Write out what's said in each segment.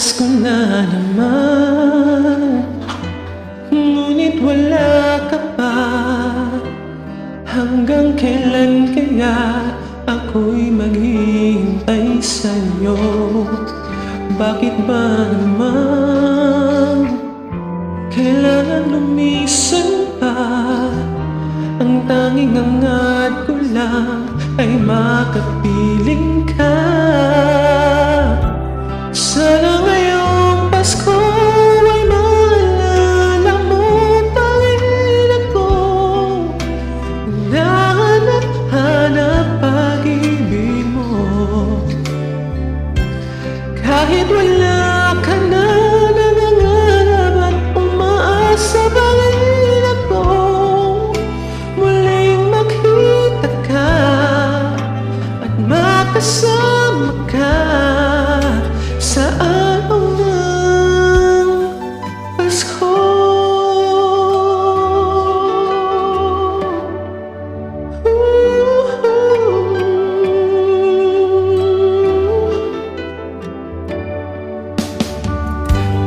Pasko na naman, ngunit wala ka pa. Hanggang kailan kaya ako'y maghihintay sa'yo? Bakit ba naman kailangan lumisan pa? Ang tanging angat ko lang ay makapiling ka. Sana ngayong Pasko ay maalala mo pa rin ako. Hanap-hanap pag-ibig mo. Kahit wala ka na, nangangarap at umaasa pa rin ako. Muling makita ka at makasama ka sa araw ng Pasko.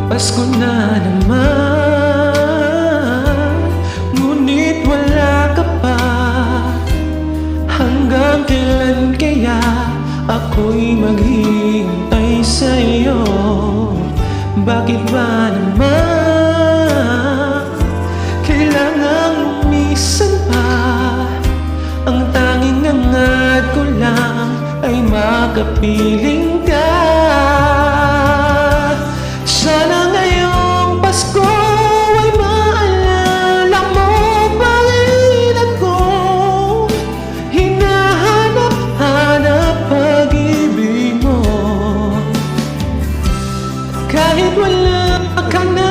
Pasko na naman, ngunit wala ka pa. Hanggang kailan kaya ako'y maghihintay sa'yo? Bakit ba naman kailangang lumisan pa? Ang tanging angat ko lang ay makapiling ka. Sana ngayong Pasko ay maalala mo pa rin ako. Hinahanap-hanap pag-ibig mo. Kahit wala ka na,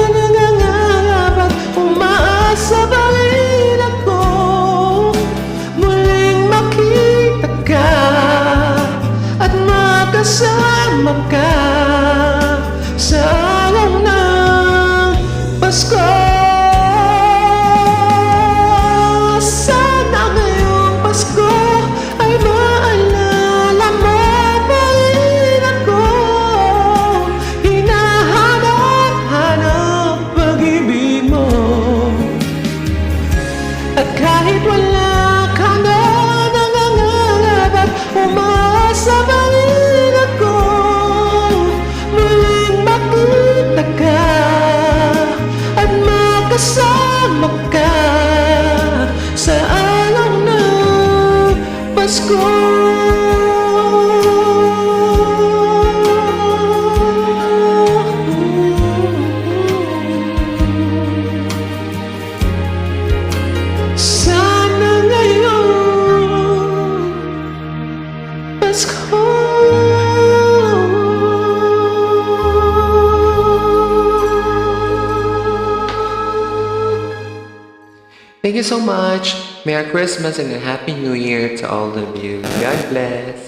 nangangarap at umaasa pa rin ako. Muling makita ka at makasama ka sa araw ng Pasko. Sana ngayong Pasko ay maalala mo pa rin ako. Hinahanap-hanap pag-ibig mo. At kahit wala ka na, nangangarap at umaasa pa rin ako. Muling makita ka at makasama ka sa araw ng Pasko. Sana ngayong Pasko. Thank you so much. Merry Christmas and a Happy New Year to all of you. God bless.